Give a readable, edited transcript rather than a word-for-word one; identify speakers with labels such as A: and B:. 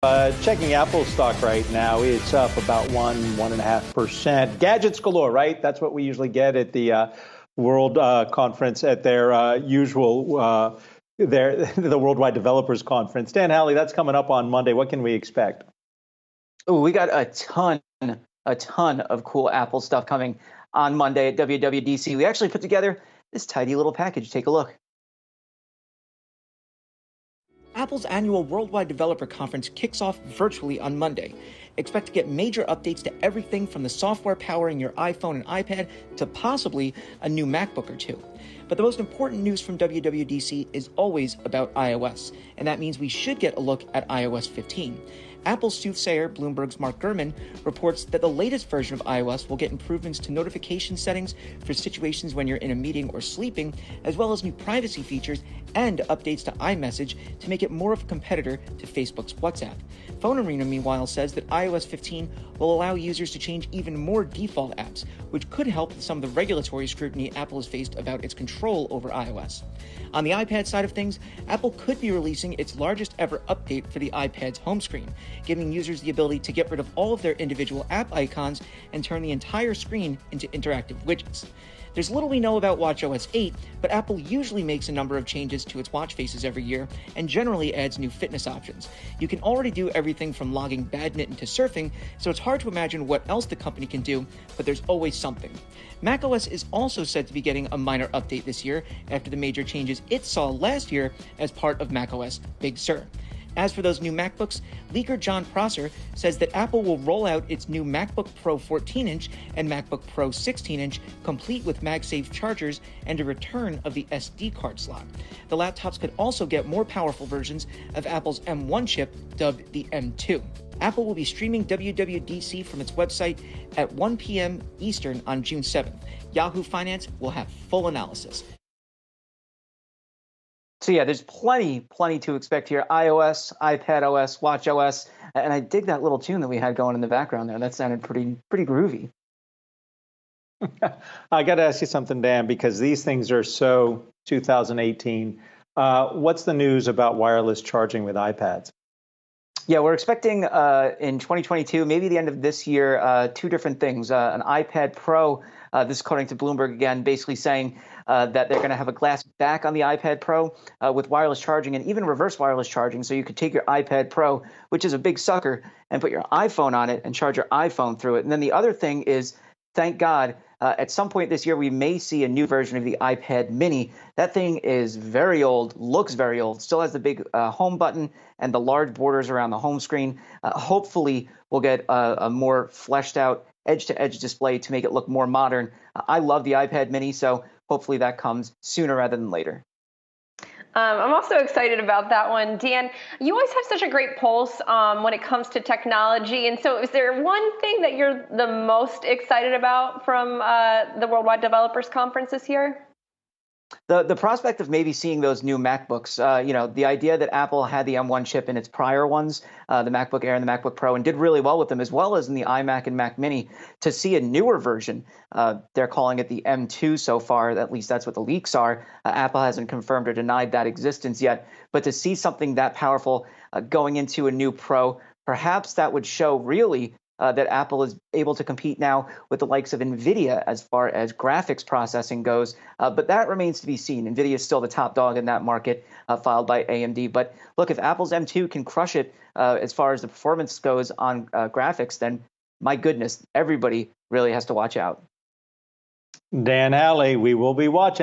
A: Checking Apple stock right now, it's up about 1.5%. Gadgets galore, right? That's what we usually get at the World Conference at their usual, the Worldwide Developers Conference. Dan Howley, that's coming up on Monday. What can we expect?
B: Oh, we got a ton of cool Apple stuff coming on Monday at WWDC. We actually put together this tidy little package. Take a look. Apple's annual Worldwide Developer Conference kicks off virtually on Monday. Expect to get major updates to everything from the software powering your iPhone and iPad to possibly a new MacBook or two. But the most important news from WWDC is always about iOS, and that means we should get a look at iOS 15. Apple's soothsayer, Bloomberg's Mark Gurman, reports that the latest version of iOS will get improvements to notification settings for situations when you're in a meeting or sleeping, as well as new privacy features and updates to iMessage to make it more of a competitor to Facebook's WhatsApp. Phone Arena, meanwhile, says that iOS 15 will allow users to change even more default apps, which could help with some of the regulatory scrutiny Apple has faced about its control over iOS. On the iPad side of things, Apple could be releasing its largest ever update for the iPad's home screen, giving users the ability to get rid of all of their individual app icons and turn the entire screen into interactive widgets. There's little we know about watchOS 8, but Apple usually makes a number of changes to its watch faces every year and generally adds new fitness options. You can already do everything from logging badminton to surfing, so it's hard to imagine what else the company can do, but there's always something. macOS is also said to be getting a minor update this year after the major changes it saw last year as part of macOS Big Sur. As for those new MacBooks, leaker John Prosser says that Apple will roll out its new MacBook Pro 14-inch and MacBook Pro 16-inch, complete with MagSafe chargers and a return of the SD card slot. The laptops could also get more powerful versions of Apple's M1 chip, dubbed the M2. Apple will be streaming WWDC from its website at 1 p.m. Eastern on June 7th. Yahoo Finance will have full analysis. So yeah, there's plenty to expect here. iOS, iPadOS, watchOS, and I dig that little tune that we had going in the background there. That sounded pretty groovy.
A: I got to ask you something, Dan, because these things are so 2018. What's the news about wireless charging with iPads?
B: Yeah, we're expecting in 2022, maybe the end of this year, two different things. An iPad Pro, this according to Bloomberg again, basically saying that they're going to have a glass back on the iPad Pro with wireless charging and even reverse wireless charging. So you could take your iPad Pro, which is a big sucker, and put your iPhone on it and charge your iPhone through it. And then the other thing is, thank God, at some point this year, we may see a new version of the iPad mini. That thing is very old, looks very old, still has the big home button and the large borders around the home screen. Hopefully, we'll get a more fleshed out edge-to-edge display to make it look more modern. I love the iPad mini, so hopefully that comes sooner rather than later.
C: I'm also excited about that one. Dan, you always have such a great pulse when it comes to technology. And so is there one thing that you're the most excited about from the Worldwide Developers Conference this year?
B: The prospect of maybe seeing those new MacBooks, the idea that Apple had the M1 chip in its prior ones, the MacBook Air and the MacBook Pro, and did really well with them, as well as in the iMac and Mac Mini, to see a newer version. They're calling it the M2 so far, at least that's what the leaks are. Apple hasn't confirmed or denied that existence yet, but to see something that powerful going into a new Pro, perhaps that would show really that Apple is able to compete now with the likes of NVIDIA as far as graphics processing goes. But that remains to be seen. NVIDIA is still the top dog in that market, followed by AMD. But look, if Apple's M2 can crush it as far as the performance goes on graphics, then my goodness, everybody really has to watch out.
A: Dan Howley, we will be watching.